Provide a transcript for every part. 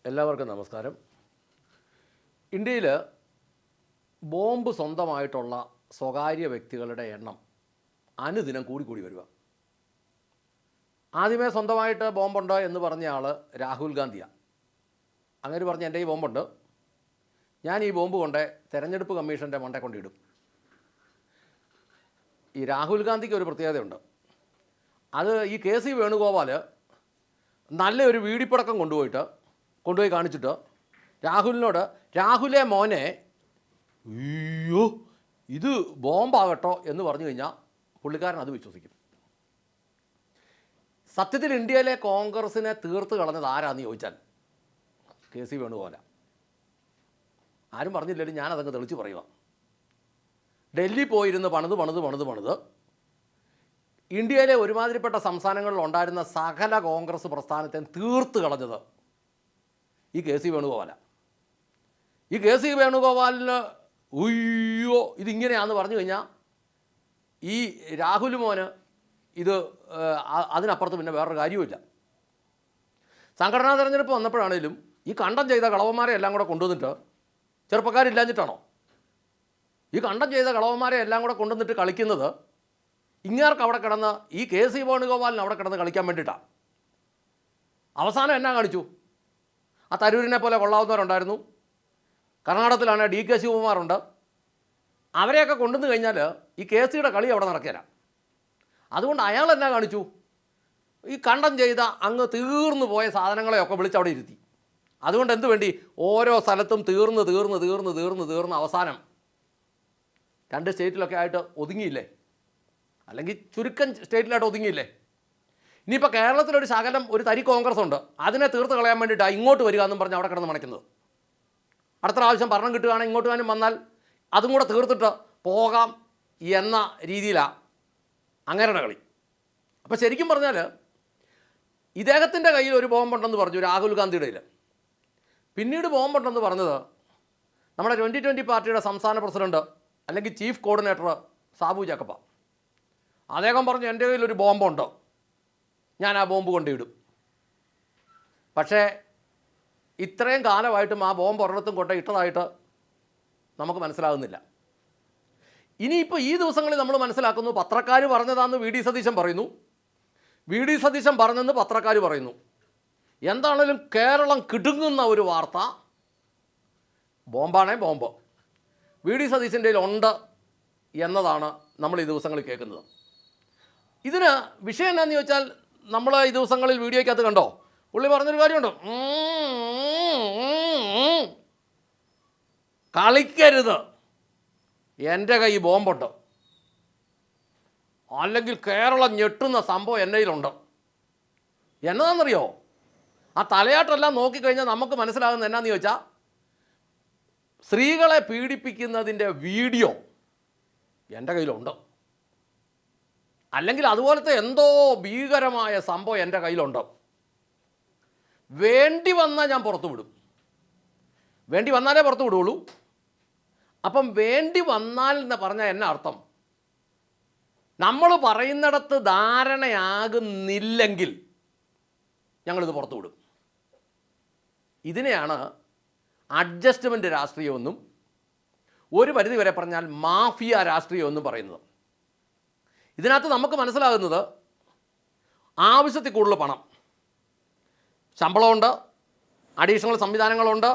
എല്ലാവർക്കും നമസ്കാരം. ഇന്ത്യയിൽ ബോംബ് സ്വന്തമായിട്ടുള്ള സ്വകാര്യ വ്യക്തികളുടെ എണ്ണം അനുദിനം കൂടിക്കൂടി വരിക. ആദ്യമേ സ്വന്തമായിട്ട് ബോംബുണ്ട് എന്ന് പറഞ്ഞ ആൾ രാഹുൽ ഗാന്ധിയാണ്. അങ്ങനെ പറഞ്ഞ് എൻ്റെ ഈ ബോംബുണ്ട്, ഞാൻ ഈ ബോംബ് കൊണ്ട് തെരഞ്ഞെടുപ്പ് കമ്മീഷൻ്റെ മണ്ടേ കൊണ്ടിടും. ഈ രാഹുൽ ഗാന്ധിക്ക് ഒരു പ്രത്യേകതയുണ്ട്. അത് ഈ KC വേണുഗോപാൽ നല്ലൊരു വീടിപ്പടക്കം കൊണ്ടുപോയി കാണിച്ചിട്ട് രാഹുലിനോട്, രാഹുലെ മോനെ, അയ്യോ ഇത് ബോംബാകട്ടോ എന്ന് പറഞ്ഞു കഴിഞ്ഞാൽ പുള്ളിക്കാരൻ അത് വിശ്വസിക്കും. സത്യത്തിൽ ഇന്ത്യയിലെ കോൺഗ്രസിനെ തീർത്ത് കളഞ്ഞത് ആരാന്ന് ചോദിച്ചാൽ KC വേണുഗോപാല. ആരും പറഞ്ഞില്ലെങ്കിലും ഞാനതങ്ങ് തെളിച്ച് പറയുക. ഡൽഹി പോയിരുന്ന് പണിത് ഇന്ത്യയിലെ ഒരുമാതിരിപ്പെട്ട സംസ്ഥാനങ്ങളിൽ ഉണ്ടായിരുന്ന സകല കോൺഗ്രസ് പ്രസ്ഥാനത്തെ തീർത്ത് കളഞ്ഞത് ഈ KC വേണുഗോപാല. ഈ KC വേണുഗോപാലിന് ഉയ്യോ ഇതിങ്ങനെയാണെന്ന് പറഞ്ഞു കഴിഞ്ഞാൽ ഈ രാഹുൽ മോന് ഇത് അതിനപ്പുറത്ത് പിന്നെ വേറൊരു കാര്യവുമില്ല. സംഘടനാ തെരഞ്ഞെടുപ്പ് വന്നപ്പോഴാണേലും ഈ കണ്ടം ചെയ്ത കളവന്മാരെ എല്ലാം കൂടെ കൊണ്ടുവന്നിട്ട്, ചെറുപ്പക്കാരില്ലാഞ്ഞിട്ടാണോ? ഈ കണ്ടം ചെയ്ത കളവന്മാരെ എല്ലാം കൂടെ കൊണ്ടുവന്നിട്ട് കളിക്കുന്നത് ഇങ്ങേർക്ക് അവിടെ കിടന്ന്, ഈ KC വേണുഗോപാലിന് അവിടെ കിടന്ന് കളിക്കാൻ വേണ്ടിയിട്ടാണ്. അവസാനം എന്നാ കാണിച്ചു? ആ തരൂരിനെ പോലെ കൊള്ളാവുന്നവരുണ്ടായിരുന്നു. കർണാടകത്തിലാണ് DK ശിവകുമാറുണ്ട്. അവരെയൊക്കെ കൊണ്ടുവന്ന് കഴിഞ്ഞാൽ ഈ KCയുടെ കളി അവിടെ നടക്കില്ല. അതുകൊണ്ട് അയാൾ എന്നാ കാണിച്ചു? ഈ കണ്ടം ചെയ്ത അങ്ങ് തീർന്നു പോയ സാധനങ്ങളെയൊക്കെ വിളിച്ചവിടെ ഇരുത്തി. അതുകൊണ്ട് എന്ത് വേണ്ടി? ഓരോ സ്ഥലത്തും തീർന്ന് അവസാനം 2 സ്റ്റേറ്റിലൊക്കെ ആയിട്ട് ഒതുങ്ങിയില്ലേ? അല്ലെങ്കിൽ ചുരുക്കം സ്റ്റേറ്റിലായിട്ട് ഒതുങ്ങിയില്ലേ? ഇനിയിപ്പോൾ കേരളത്തിലൊരു ശകലം ഒരു തരി കോൺഗ്രസ് ഉണ്ട്, അതിനെ തീർത്ത് കളയാൻ വേണ്ടിയിട്ടാണ് ഇങ്ങോട്ട് വരിക എന്നും പറഞ്ഞ് അവിടെ കിടന്ന് മണയ്ക്കുന്നത്. അടുത്ത പ്രാവശ്യം ഭരണം കിട്ടുകയാണെങ്കിൽ ഇങ്ങോട്ട് വേണം വന്നാൽ അതും കൂടെ തീർത്തിട്ട് പോകാം എന്ന രീതിയിലാണ് അങ്ങേരുടെ കളി. അപ്പോൾ ശരിക്കും പറഞ്ഞാൽ ഇദ്ദേഹത്തിൻ്റെ കയ്യിൽ ഒരു ബോംബുണ്ടെന്ന് പറഞ്ഞു രാഹുൽ ഗാന്ധിയുടെ കയ്യിൽ. പിന്നീട് ബോംബുണ്ടെന്ന് പറഞ്ഞത് നമ്മുടെ 2020 പാർട്ടിയുടെ സംസ്ഥാന പ്രസിഡന്റ് അല്ലെങ്കിൽ ചീഫ് കോർഡിനേറ്റർ സാബു ജാക്കബ. അദ്ദേഹം പറഞ്ഞു എൻ്റെ കയ്യിലൊരു ബോംബുണ്ട്, ഞാൻ ആ ബോംബ് കൊണ്ടിടും. പക്ഷേ ഇത്രയും കാലമായിട്ടും ആ ബോംബ് ഒരിടത്തും കൊണ്ട് ഇട്ടതായിട്ട് നമുക്ക് മനസ്സിലാകുന്നില്ല. ഇനിയിപ്പോൾ ഈ ദിവസങ്ങളിൽ നമ്മൾ മനസ്സിലാക്കുന്നു, പത്രക്കാർ പറഞ്ഞതാണെന്ന് VD സതീശൻ പറയുന്നു, VD സതീശൻ പറഞ്ഞെന്ന് പത്രക്കാർ പറയുന്നു. എന്താണെങ്കിലും കേരളം കിടുങ്ങുന്ന ഒരു വാർത്ത, ബോംബാണേ ബോംബ് VD സതീശൻ്റെ ഉണ്ട് എന്നതാണ് നമ്മൾ ഈ ദിവസങ്ങളിൽ കേൾക്കുന്നത്. ഇതിന് വിഷയം എന്നാന്ന് ചോദിച്ചാൽ, നമ്മൾ ഈ ദിവസങ്ങളിൽ വീഡിയോയ്ക്കകത്ത് കണ്ടോ, പുള്ളി പറഞ്ഞൊരു കാര്യമുണ്ട്, കളിക്കരുത്, എൻ്റെ കൈ ബോംബുണ്ട്, അല്ലെങ്കിൽ കേരളം ഞെട്ടുന്ന സംഭവം എൻ്റെ കയ്യിലുണ്ട്. എന്നതാണെന്നറിയോ? ആ തലയാട്ടെല്ലാം നോക്കിക്കഴിഞ്ഞാൽ നമുക്ക് മനസ്സിലാകുന്നത് എന്നാന്ന് ചോദിച്ചാൽ, സ്ത്രീകളെ പീഡിപ്പിക്കുന്നതിൻ്റെ വീഡിയോ എൻ്റെ കയ്യിലുണ്ട്, അല്ലെങ്കിൽ അതുപോലത്തെ എന്തോ ഭീകരമായ സംഭവം എൻ്റെ കയ്യിലുണ്ട്. വേണ്ടി വന്നാൽ ഞാൻ പുറത്തു വിടും. വേണ്ടി വന്നാലേ പുറത്തു വിടുകയുള്ളൂ. അപ്പം വേണ്ടി വന്നാൽ എന്ന് പറഞ്ഞാൽ എന്നാ അർത്ഥം? നമ്മൾ പറയുന്നിടത്ത് ധാരണയാകുന്നില്ലെങ്കിൽ ഞങ്ങളിത് പുറത്തു വിടും. ഇതിനെയാണ് അഡ്ജസ്റ്റ്മെൻറ്റ് രാഷ്ട്രീയമെന്നും ഒരു പരിധി വരെ പറഞ്ഞാൽ മാഫിയ രാഷ്ട്രീയമെന്നും പറയുന്നത്. ഇതിനകത്ത് നമുക്ക് മനസ്സിലാകുന്നത്, ആവശ്യത്തിൽ കൂടുതൽ പണം, ശമ്പളമുണ്ട്, അഡീഷണൽ സംവിധാനങ്ങളുണ്ട്,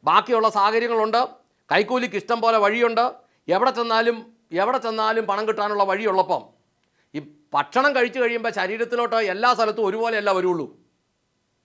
ബാക്കിയുള്ള സാഹചര്യങ്ങളുണ്ട്, കൈക്കൂലിക്ക് ഇഷ്ടം പോലെ വഴിയുണ്ട്, എവിടെ ചെന്നാലും പണം കിട്ടാനുള്ള വഴിയുള്ളപ്പം ഈ ഭക്ഷണം കഴിച്ചു കഴിയുമ്പോൾ ശരീരത്തിലോട്ട് എല്ലാ സ്ഥലത്തും ഒരുപോലെയല്ല വരുള്ളൂ.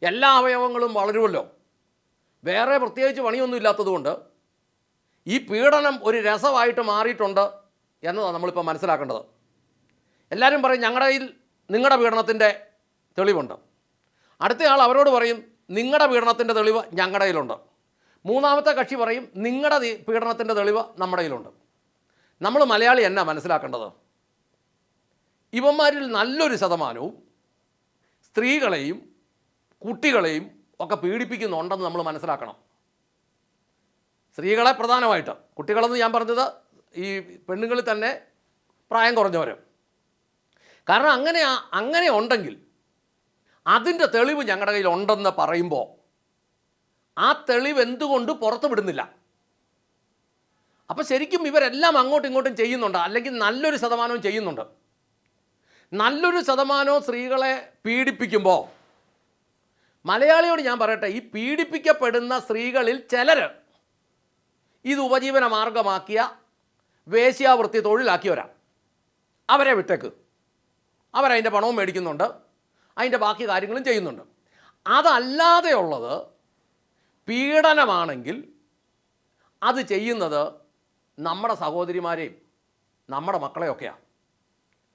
എല്ലാ അവയവങ്ങളും വളരുമല്ലോ. വേറെ പ്രത്യേകിച്ച് പണിയൊന്നും ഇല്ലാത്തതുകൊണ്ട് ഈ പീഡനം ഒരു രസമായിട്ട് മാറിയിട്ടുണ്ട് എന്നതാണ് നമ്മളിപ്പോൾ മനസ്സിലാക്കേണ്ടത്. എല്ലാവരും പറയും ഞങ്ങളുടെ കയ്യിൽ നിങ്ങളുടെ പീഡനത്തിൻ്റെ തെളിവുണ്ട്. അടുത്തയാൾ അവരോട് പറയും നിങ്ങളുടെ പീഡനത്തിൻ്റെ തെളിവ് ഞങ്ങളുടെ കയ്യിലുണ്ട്. മൂന്നാമത്തെ കക്ഷി പറയും നിങ്ങളുടെ പീഡനത്തിൻ്റെ തെളിവ് നമ്മുടെ കയ്യിലുണ്ട്. നമ്മൾ മലയാളി എന്നാ മനസ്സിലാക്കേണ്ടത്? ഇവന്മാരിൽ നല്ലൊരു ശതമാനവും സ്ത്രീകളെയും കുട്ടികളെയും ഒക്കെ പീഡിപ്പിക്കുന്നുണ്ടെന്ന് നമ്മൾ മനസ്സിലാക്കണം. സ്ത്രീകളെ പ്രധാനമായിട്ട്, കുട്ടികളെന്ന് ഞാൻ പറഞ്ഞത് ഈ പെണ്ണുങ്ങളിൽ തന്നെ പ്രായം കുറഞ്ഞവർ. കാരണം അങ്ങനെ ഉണ്ടെങ്കിൽ അതിൻ്റെ തെളിവ് ഞങ്ങളുടെ കയ്യിലുണ്ടെന്ന് പറയുമ്പോൾ ആ തെളിവ് എന്തുകൊണ്ട് പുറത്തു വിടുന്നില്ല? അപ്പോൾ ശരിക്കും ഇവരെല്ലാം അങ്ങോട്ടും ഇങ്ങോട്ടും ചെയ്യുന്നുണ്ട്, അല്ലെങ്കിൽ നല്ലൊരു ശതമാനവും ചെയ്യുന്നുണ്ട്. നല്ലൊരു ശതമാനവും സ്ത്രീകളെ പീഡിപ്പിക്കുമ്പോൾ മലയാളിയോട് ഞാൻ പറയട്ടെ, ഈ പീഡിപ്പിക്കപ്പെടുന്ന സ്ത്രീകളിൽ ചിലർ ഇത് ഉപജീവന മാർഗമാക്കിയ വേശ്യാവൃത്തി തൊഴിലാക്കിയവരാ. അവരെ വിട്ടേക്ക്, അവരതിൻ്റെ പണവും മേടിക്കുന്നുണ്ട്, അതിൻ്റെ ബാക്കി കാര്യങ്ങളും ചെയ്യുന്നുണ്ട്. അതല്ലാതെയുള്ളത് പീഡനമാണെങ്കിൽ അത് ചെയ്യുന്നത് നമ്മുടെ സഹോദരിമാരെയും നമ്മുടെ മക്കളെയൊക്കെയാണ്,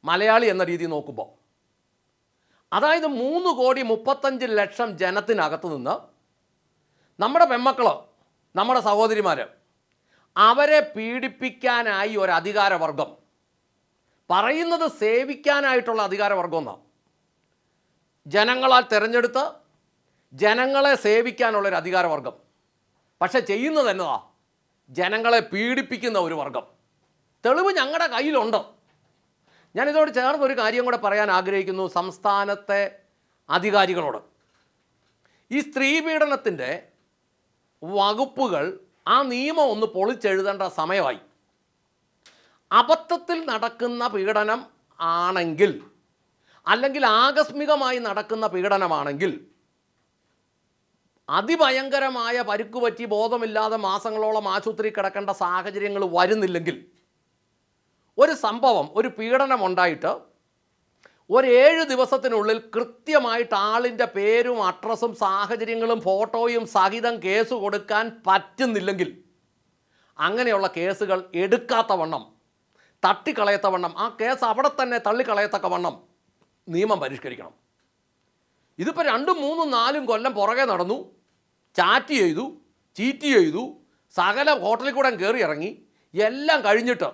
മലയാളി എന്ന രീതി നോക്കുമ്പോൾ. അതായത് 3,35,00,000 ജനത്തിനകത്ത് നിന്ന് നമ്മുടെ പെൺമക്കൾ, നമ്മുടെ സഹോദരിമാർ, അവരെ പീഡിപ്പിക്കാനായി ഒരു അധികാരവർഗം, പറയുന്നത് സേവിക്കാനായിട്ടുള്ള അധികാരവർഗം എന്നാണ്. ജനങ്ങളാൽ തിരഞ്ഞെടുത്ത് ജനങ്ങളെ സേവിക്കാനുള്ളൊരു അധികാരവർഗം. പക്ഷെ ചെയ്യുന്നത് എന്നതാ? ജനങ്ങളെ പീഡിപ്പിക്കുന്ന ഒരു വർഗം. തെളിവ് ഞങ്ങളുടെ കയ്യിലുണ്ട്. ഞാനിതോട് ചേർന്ന് ഒരു കാര്യം കൂടെ പറയാൻ ആഗ്രഹിക്കുന്നു സംസ്ഥാനത്തെ അധികാരികളോട്. ഈ സ്ത്രീപീഡനത്തിൻ്റെ വകുപ്പുകൾ, ആ നിയമം ഒന്ന് പൊളിച്ചെഴുതേണ്ട സമയമായി. അബദ്ധത്തിൽ നടക്കുന്ന പീഡനം ആണെങ്കിൽ, അല്ലെങ്കിൽ ആകസ്മികമായി നടക്കുന്ന പീഡനമാണെങ്കിൽ, അതിഭയങ്കരമായ പരുക്കുപറ്റി ബോധമില്ലാതെ മാസങ്ങളോളം ആശുപത്രി കിടക്കേണ്ട സാഹചര്യങ്ങൾ വരുന്നില്ലെങ്കിൽ, ഒരു സംഭവം, ഒരു പീഡനം ഉണ്ടായിട്ട് ഒരു 7 ദിവസത്തിനുള്ളിൽ കൃത്യമായിട്ട് ആളിൻ്റെ പേരും അഡ്രസ്സും സാഹചര്യങ്ങളും ഫോട്ടോയും സഹിതം കേസ് കൊടുക്കാൻ പറ്റുന്നില്ലെങ്കിൽ, അങ്ങനെയുള്ള കേസുകൾ എടുക്കാത്തവണ്ണം, തട്ടിക്കളയത്തവണ്ണം, ആ കേസ് അവിടെ തന്നെ തള്ളിക്കളയത്തക്കവണ്ണം നിയമം പരിഷ്കരിക്കണം. ഇതിപ്പോൾ 2, 3, 4 കൊല്ലം പുറകെ നടന്നു, ചാറ്റ് ചെയ്തു, ചീറ്റ് ചെയ്തു, സകല ഹോട്ടലിൽ കൂടെ കയറി ഇറങ്ങി, എല്ലാം കഴിഞ്ഞിട്ട്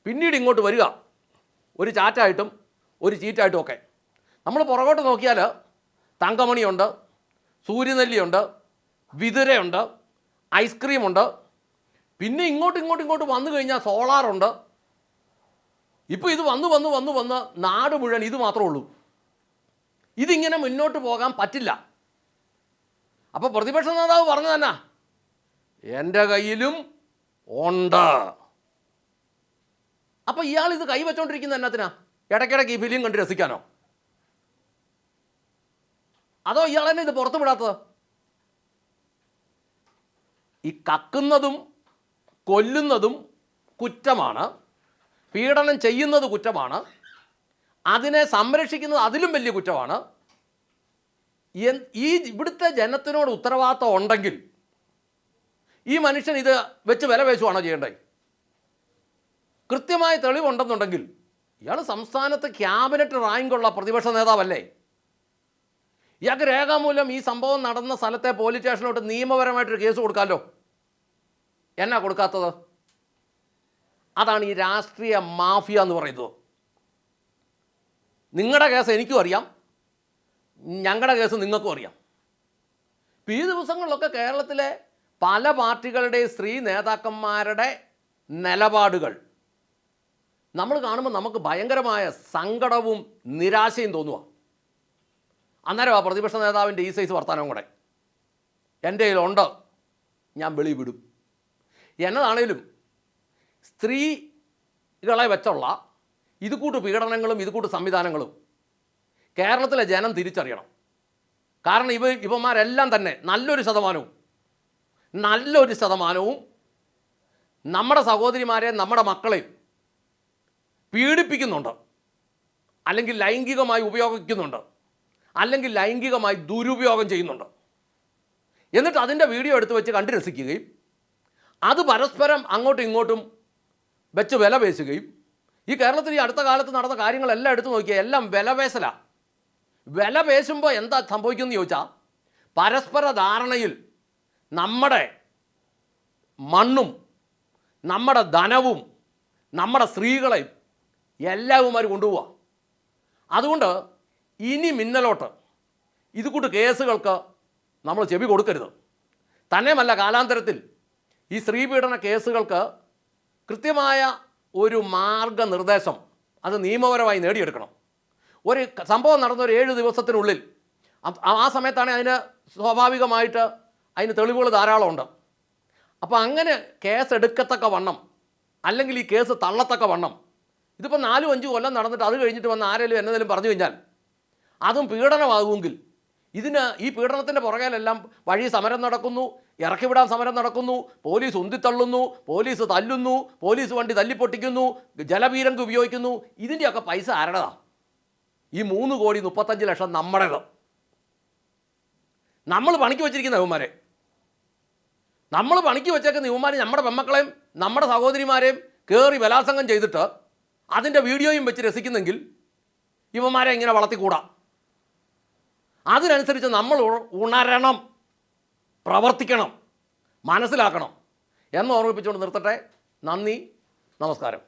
പിന്നീട് ഇങ്ങോട്ട് വരിക ഒരു ചാറ്റായിട്ടും ഒരു ചീറ്റായിട്ടും ഒക്കെ. നമ്മൾ പുറകോട്ട് നോക്കിയാൽ തങ്കമണിയുണ്ട്, സൂര്യനെല്ലിയുണ്ട്, വിതുരയുണ്ട്, ഐസ്ക്രീമുണ്ട്, പിന്നെ ഇങ്ങോട്ട് വന്നു കഴിഞ്ഞാൽ സോളാറുണ്ട്. ഇപ്പോൾ ഇത് വന്ന് നാട് മുഴുവൻ ഇത് മാത്രമേ ഉള്ളൂ. ഇതിങ്ങനെ മുന്നോട്ട് പോകാൻ പറ്റില്ല. അപ്പോൾ പ്രതിപക്ഷ നേതാവ് പറഞ്ഞു തന്നെ, എൻ്റെ കയ്യിലും ഉണ്ട്. അപ്പോൾ ഇയാൾ ഇത് കൈവച്ചോണ്ടിരിക്കുന്നത് എന്നത്തിനാ? ഇടയ്ക്കിടയ്ക്ക് ഈ ഫിലിം കണ്ട് രസിക്കാനോ? അതോ ഇയാൾ തന്നെ ഇത് പുറത്തു വിടാത്തത്? ഈ കക്കുന്നതും കൊല്ലുന്നതും കുറ്റമാണ്, പീഡനം ചെയ്യുന്നത് കുറ്റമാണ്, അതിനെ സംരക്ഷിക്കുന്നത് അതിലും വലിയ കുറ്റമാണ്. ഈ ഇവിടുത്തെ ജനത്തിനോട് ഉത്തരവാദിത്വം ഉണ്ടെങ്കിൽ ഈ മനുഷ്യൻ ഇത് വെച്ച് വില പേശുവാണോ ചെയ്യേണ്ടത്? കൃത്യമായ തെളിവുണ്ടെന്നുണ്ടെങ്കിൽ ഇയാൾ സംസ്ഥാനത്ത് ക്യാബിനറ്റ് റാങ്കുള്ള പ്രതിപക്ഷ നേതാവല്ലേ? ഇയാൾക്ക് രേഖാമൂലം ഈ സംഭവം നടന്ന സ്ഥലത്തെ പോലീസ് സ്റ്റേഷനിലോട്ട് നിയമപരമായിട്ടൊരു കേസ് കൊടുക്കാമല്ലോ. എന്നാ കൊടുക്കാത്തത്? അതാണ് ഈ രാഷ്ട്രീയ മാഫിയ എന്ന് പറയുന്നത്. നിങ്ങളുടെ കേസ് എനിക്കും അറിയാം, ഞങ്ങളുടെ കേസ് നിങ്ങൾക്കും അറിയാം. ഈ ദിവസങ്ങളിലൊക്കെ കേരളത്തിലെ പല പാർട്ടികളുടെയും സ്ത്രീ നേതാക്കന്മാരുടെ നിലപാടുകൾ നമ്മൾ കാണുമ്പോൾ നമുക്ക് ഭയങ്കരമായ സങ്കടവും നിരാശയും തോന്നുക. അന്നേരം ആ പ്രതിപക്ഷ നേതാവിൻ്റെ ഈ സൈസ് വർത്തമാനവും കൂടെ എൻ്റെ കയ്യിലുണ്ട്, ഞാൻ വെളി വിടും എന്നതാണേലും സ്ത്രീകളെ വെച്ചുള്ള ഇതുകൂട്ട് പീഡനങ്ങളും ഇതുകൂട്ട് സംവിധാനങ്ങളും കേരളത്തിലെ ജനം തിരിച്ചറിയണം. കാരണം ഇവന്മാരെല്ലാം തന്നെ നല്ലൊരു ശതമാനവും നമ്മുടെ സഹോദരിമാരെയും നമ്മുടെ മക്കളെയും പീഡിപ്പിക്കുന്നുണ്ട്, അല്ലെങ്കിൽ ലൈംഗികമായി ഉപയോഗിക്കുന്നുണ്ട്, അല്ലെങ്കിൽ ലൈംഗികമായി ദുരുപയോഗം ചെയ്യുന്നുണ്ട്. എന്നിട്ട് അതിൻ്റെ വീഡിയോ എടുത്ത് വെച്ച് കണ്ടു രസിക്കുകയും അത് പരസ്പരം അങ്ങോട്ടും ഇങ്ങോട്ടും വെച്ച് വില പേശുകയും, ഈ കേരളത്തിൽ ഈ അടുത്ത കാലത്ത് നടന്ന കാര്യങ്ങളെല്ലാം എടുത്തു നോക്കിയാൽ എല്ലാം വിലപേശലാണ്. വില പേശുമ്പോൾ എന്താ സംഭവിക്കുമെന്ന് ചോദിച്ചാൽ, പരസ്പര ധാരണയിൽ നമ്മുടെ മണ്ണും നമ്മുടെ ധനവും നമ്മുടെ സ്ത്രീകളെയും എല്ലാവന്മാർ കൊണ്ടുപോവുക. അതുകൊണ്ട് ഇനി മിന്നലോട്ട് ഇതുകൂട്ട് കേസുകൾക്ക് നമ്മൾ ചെവി കൊടുക്കരുത്. തന്നെയുമല്ല, കാലാന്തരത്തിൽ ഈ സ്ത്രീപീഡന കേസുകൾക്ക് കൃത്യമായ ഒരു മാർഗനിർദ്ദേശം അത് നിയമപരമായി നേടിയെടുക്കണം. ഒരു സംഭവം നടന്ന ഒരു 7 ദിവസത്തിനുള്ളിൽ, ആ സമയത്താണ് അതിന് സ്വാഭാവികമായിട്ട് അതിന് തെളിവുകൾ ധാരാളമുണ്ട്. അപ്പോൾ അങ്ങനെ കേസ് എടുക്കത്തക്ക വണ്ണം, അല്ലെങ്കിൽ ഈ കേസ് തള്ളത്തക്ക വണ്ണം, ഇതിപ്പോൾ 4-5 കൊല്ലം നടന്നിട്ട് അത് കഴിഞ്ഞിട്ട് വന്ന് ആരെങ്കിലും എന്നതെങ്കിലും പറഞ്ഞു കഴിഞ്ഞാൽ അതും പീഡനമാകുമെങ്കിൽ ഈ പീഡനത്തിൻ്റെ പുറകിലെല്ലാം വഴി സമരം നടക്കുന്നു, ഇറക്കിവിടാൻ സമരം നടക്കുന്നു, പോലീസ് ഉന്തിത്തള്ളുന്നു, പോലീസ് തല്ലുന്നു, പോലീസ് വണ്ടി തല്ലിപ്പൊട്ടിക്കുന്നു, ജലപീരങ്ക് ഉപയോഗിക്കുന്നു. ഇതിൻ്റെയൊക്കെ പൈസ ആരുടേതാ? ഈ 3,35,00,000 നമ്മുടേത്. നമ്മൾ പണിക്ക് വെച്ചിരിക്കുന്ന യുവന്മാരെ, നമ്മൾ പണിക്ക് വെച്ചേക്കുന്ന യുവന്മാർ നമ്മുടെ പെമ്മക്കളെയും നമ്മുടെ സഹോദരിമാരെയും കയറി ബലാത്സംഗം ചെയ്തിട്ട് അതിൻ്റെ വീഡിയോയും വെച്ച് രസിക്കുന്നെങ്കിൽ ഇവന്മാരെ ഇങ്ങനെ വളർത്തിക്കൂടാ. അതിനനുസരിച്ച് നമ്മൾ ഉണരണം, പ്രവർത്തിക്കണം, മനസ്സിലാക്കണം എന്ന് ഓർമ്മിപ്പിച്ചുകൊണ്ട് നിർത്തട്ടെ. നന്ദി, നമസ്കാരം.